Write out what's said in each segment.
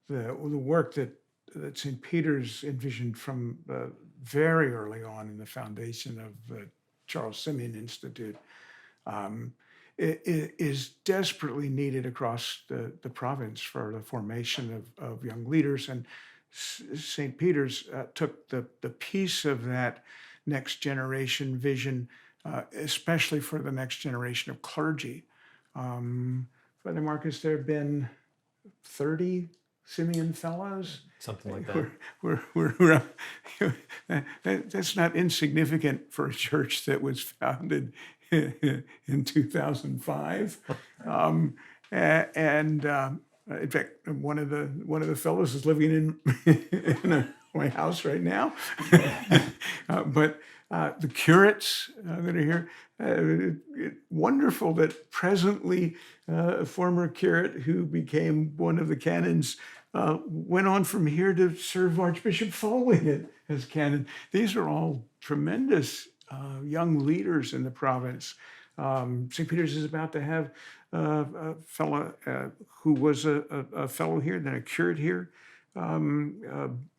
the work that St. Peter's envisioned from very early on in the foundation of the Charles Simeon Institute um, is desperately needed across the province for the formation of young leaders. And St. Peter's took the piece of that next generation vision, especially for the next generation of clergy. Father Marcus, there have been 30 Simeon Fellows. Something like that. That's not insignificant for a church that was founded in 2005. In fact, one of the fellows is living in my house right now. But the curates that are here, wonderful that presently a former curate who became one of the canons went on from here to serve Archbishop Foley as canon. These are all tremendous young leaders in the province. St. Peter's is about to have a fellow who was a fellow here, then a curate here,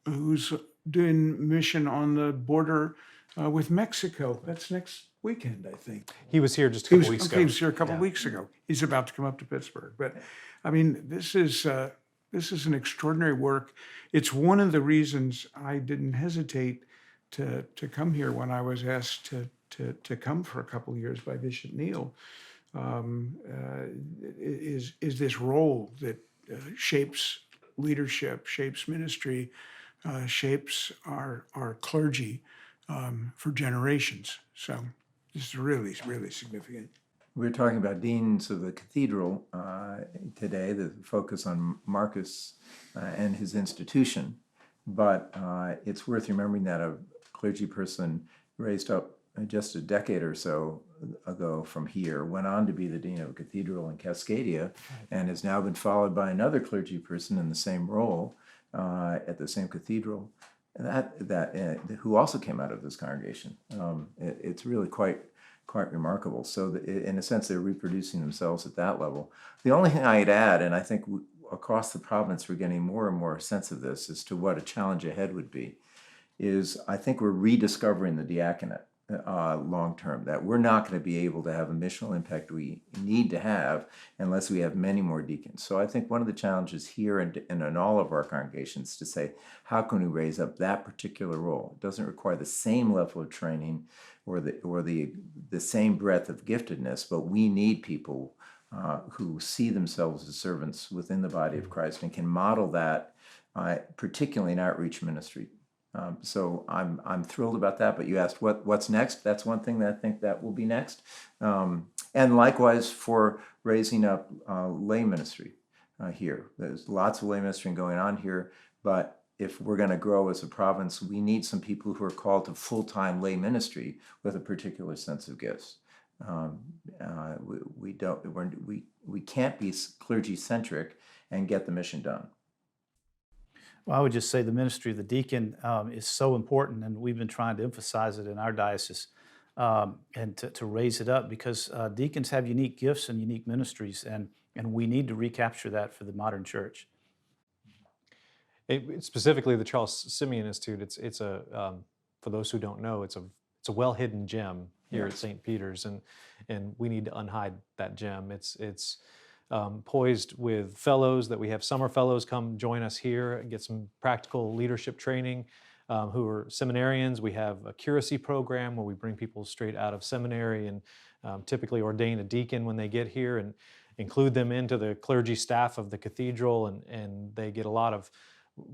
who's doing mission on the border with Mexico. That's next weekend, I think. He was here just a couple weeks ago. He was here a couple weeks ago. He's about to come up to Pittsburgh. But I mean, this is an extraordinary work. It's one of the reasons I didn't hesitate to come here when I was asked to come for a couple of years by Bishop Neil. Is this role that shapes leadership, shapes ministry, shapes our clergy for generations. So this is really, really significant. We're talking about deans of the Cathedral today, the focus on Marcus and his institution. But it's worth remembering that a clergy person raised up just a decade or so ago from here, went on to be the dean of a cathedral in Cascadia, and has now been followed by another clergy person in the same role at the same cathedral, who also came out of this congregation. It's really quite remarkable. So in a sense, they're reproducing themselves at that level. The only thing I'd add, and I think across the province we're getting more and more sense of this as to what a challenge ahead would be, is I think we're rediscovering the diaconate long term, that we're not going to be able to have a missional impact we need to have unless we have many more deacons. So I think one of the challenges here and in all of our congregations to say, how can we raise up that particular role? It doesn't require the same level of training or the same breadth of giftedness, but we need people who see themselves as servants within the body of Christ and can model that, particularly in outreach ministry. So I'm thrilled about that. But you asked what's next. That's one thing that I think that will be next. And likewise for raising up lay ministry here. There's lots of lay ministry going on here, but if we're going to grow as a province, we need some people who are called to full-time lay ministry with a particular sense of gifts. We can't be clergy-centric and get the mission done. Well, I would just say the ministry of the deacon is so important, and we've been trying to emphasize it in our diocese and to raise it up, because deacons have unique gifts and unique ministries, and we need to recapture that for the modern church. Specifically, the Charles Simeon Institute. It's a for those who don't know, it's a well-hidden gem here at St. Peter's, and we need to unhide that gem. It's poised with fellows that we have summer fellows come join us here and get some practical leadership training who are seminarians. We have a curacy program where we bring people straight out of seminary and typically ordain a deacon when they get here and include them into the clergy staff of the cathedral, and they get a lot of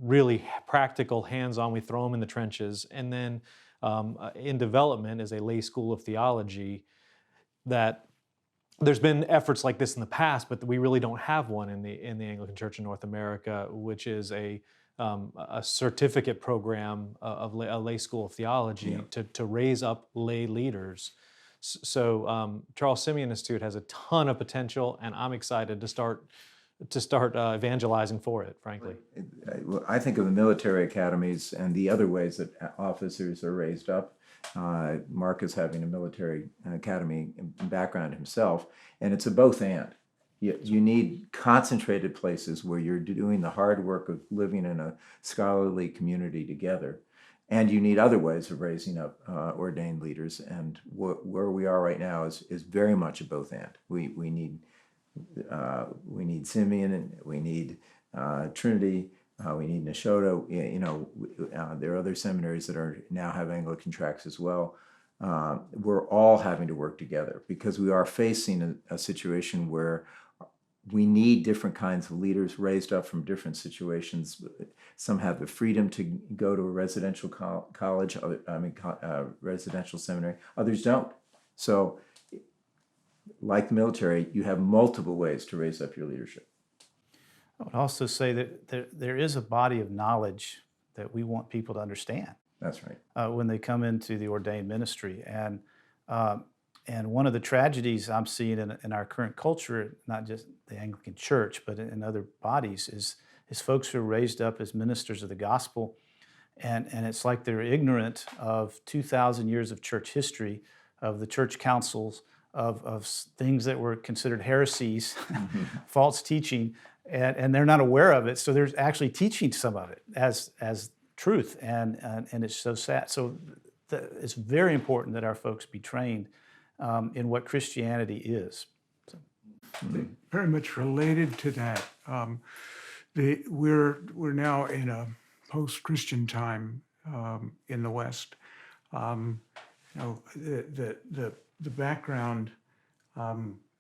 really practical hands-on. We throw them in the trenches. And then in development is a lay school of theology that there's been efforts like this in the past, but we really don't have one in the Anglican Church in North America, which is a certificate program of a lay school of theology to raise up lay leaders. So Charles Simeon Institute has a ton of potential, and I'm excited to start evangelizing for it, frankly. I think of the military academies and the other ways that officers are raised up. Marcus having a military academy background himself, and it's a both and. You need concentrated places where you're doing the hard work of living in a scholarly community together. And you need other ways of raising up ordained leaders. And where we are right now is very much a both and. We need Simeon, and we need Trinity, we need Nashotah. There are other seminaries that now have Anglican tracks as well. We're all having to work together because we are facing a situation where we need different kinds of leaders raised up from different situations. Some have the freedom to go to a residential college, residential seminary. Others don't. So, like the military, you have multiple ways to raise up your leadership. I would also say that there is a body of knowledge that we want people to understand. That's right. When they come into the ordained ministry. And one of the tragedies I'm seeing in our current culture, not just the Anglican Church, but in other bodies, is folks who are raised up as ministers of the gospel. And it's like they're ignorant of 2,000 years of church history, of the church councils, of things that were considered heresies, false teaching, and they're not aware of it. So they're actually teaching some of it as truth, and it's so sad. So it's very important that our folks be trained in what Christianity is. So. Very much related to that. We're now in a post-Christian time in the West. The background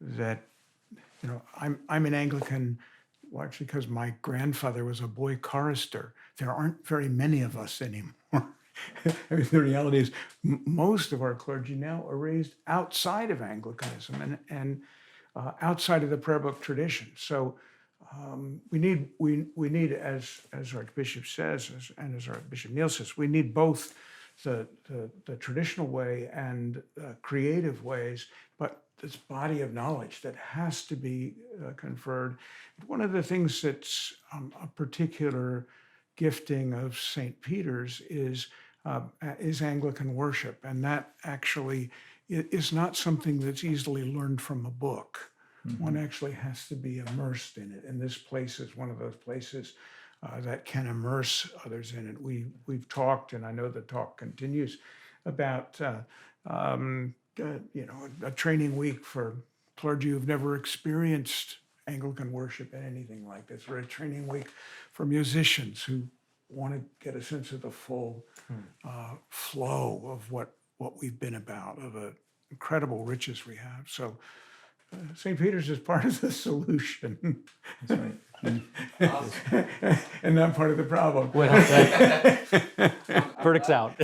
that I'm an Anglican. Largely because my grandfather was a boy chorister. There aren't very many of us anymore. I mean, the reality is most of our clergy now are raised outside of Anglicanism and outside of the prayer book tradition. So we need, as Archbishop says, and as Archbishop Neil says, we need both the traditional way and creative ways, but this body of knowledge that has to be conferred. One of the things that's a particular gifting of St. Peter's is Anglican worship, and that actually is not something that's easily learned from a book. Mm-hmm. One actually has to be immersed in it, and this place is one of those places that can immerse others in it. We've talked, and I know the talk continues, about a training week for clergy who've never experienced Anglican worship and anything like this, or a training week for musicians who want to get a sense of the full flow of what we've been about, of the incredible riches we have. So St. Peter's is part of the solution. That's right. And not part of the problem. Well, verdict's out.